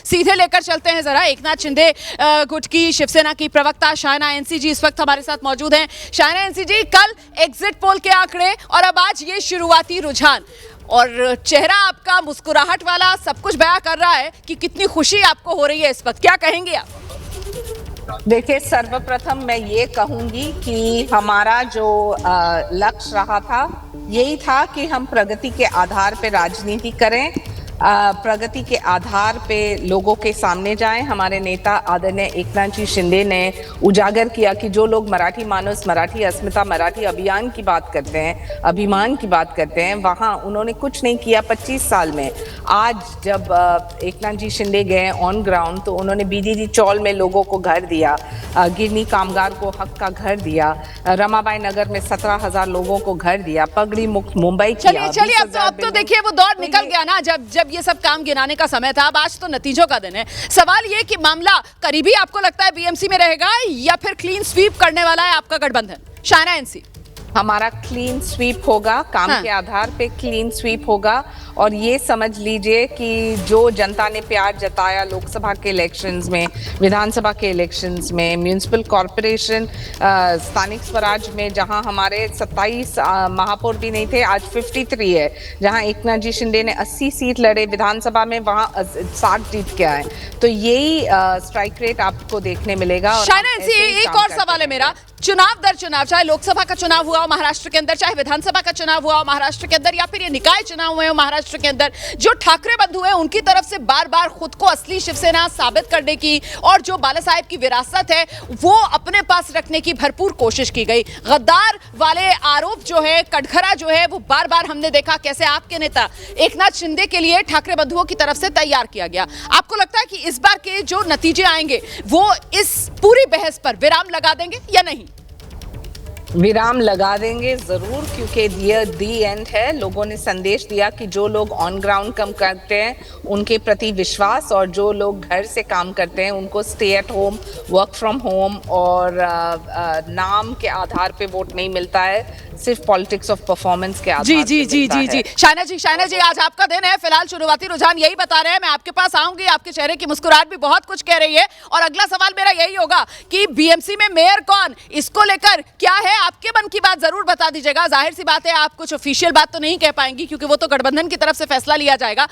सीधे लेकर चलते हैं जरा एकनाथ शिंदे गुट की शिवसेना की प्रवक्ता शायना एनसी जी इस वक्त हमारे साथ मौजूद हैं। शायना एनसी जी, कल एग्जिट पोल के आंकड़े और अब आज ये शुरुआती रुझान और चेहरा आपका मुस्कुराहट वाला सब कुछ बयां कर रहा है कि कितनी खुशी आपको हो रही है इस वक्त, क्या कहेंगे आप? देखिए, सर्वप्रथम मैं ये कहूंगी कि हमारा जो लक्ष्य रहा था यही था कि हम प्रगति के आधार पे राजनीति करें, प्रगति के आधार पे लोगों के सामने जाएं। हमारे नेता आदरणीय एकनाथ जी शिंदे ने उजागर किया कि जो लोग मराठी मानुस, मराठी अस्मिता, मराठी अभियान की बात करते हैं, अभिमान की बात करते हैं, वहाँ उन्होंने कुछ नहीं किया 25 साल में। आज जब एकनाथ जी शिंदे गए ऑन ग्राउंड तो उन्होंने बीडीडी चौल में लोगों को घर दिया, गिरनी कामगार को हक का घर दिया, रमाबाई नगर में 17,000 लोगों को घर दिया, पगड़ी मुक्त मुंबई किया। चलिए अब तो देखिए वो दौर निकल गया ना, जब ये सब काम गिनाने का समय था। अब आज तो नतीजों का दिन है। सवाल ये कि मामला करीबी आपको लगता है बीएमसी में रहेगा या फिर क्लीन स्वीप करने वाला है आपका गठबंधन? शायना एनसी, हमारा क्लीन स्वीप होगा, काम के आधार पे क्लीन स्वीप होगा। और ये समझ लीजिए कि जो जनता ने प्यार जताया लोकसभा के इलेक्शंस में, विधानसभा के इलेक्शंस में, म्यूनिसिपल कॉरपोरेशन, स्थानिक स्वराज में जहां हमारे 27 महापौर भी नहीं थे, आज 53 है। जहां एकनाथ जी शिंदे ने 80 सीट लड़े विधानसभा में, वहां 60 जीत के आए। तो यही स्ट्राइक रेट आपको देखने मिलेगा। शायना एनसी, एक और सवाल है मेरा, चुनाव दर चुनाव, चाहे लोकसभा का चुनाव हुआ हो महाराष्ट्र के अंदर, चाहे विधानसभा का चुनाव हुआ हो महाराष्ट्र के अंदर, या फिर ये निकाय चुनाव हुए हो महाराष्ट्र के अंदर, जो ठाकरे बंधु हैं उनकी तरफ से बार बार खुद को असली शिवसेना साबित करने की और जो बाला साहेब की विरासत है वो अपने पास रखने की भरपूर कोशिश की गई। गद्दार वाले आरोप जो है, कटघरा जो है, वो बार बार हमने देखा कैसे आपके नेता एकनाथ शिंदे के लिए ठाकरे बंधुओं की तरफ से तैयार किया गया। आपको लगता है कि इस बार के जो नतीजे आएंगे वो इस पूरी बहस पर विराम लगा देंगे या नहीं? विराम लगा देंगे जरूर, क्योंकि ये दी एंड है। लोगों ने संदेश दिया कि जो लोग ऑन ग्राउंड काम करते हैं उनके प्रति विश्वास, और जो लोग घर से काम करते हैं उनको stay at home, work from home और नाम के आधार पे वोट नहीं मिलता है, सिर्फ पॉलिटिक्स ऑफ परफॉर्मेंस के आधार जी पे मिलता है। शायना जी आज आपका दिन है। फिलहाल शुरुआती रुझान यही बता रहे हैं। मैं आपके पास आऊंगी, आपके चेहरे की मुस्कुराहट भी बहुत कुछ कह रही है। और अगला सवाल मेरा यही होगा कि बीएमसी में मेयर कौन, इसको लेकर क्या है आपके मन की बात, जरूर बता दीजिएगा। जाहिर सी बात है आप कुछ ऑफिशियल बात तो नहीं कह पाएंगी क्योंकि वो तो गठबंधन की तरफ से फैसला लिया जाएगा।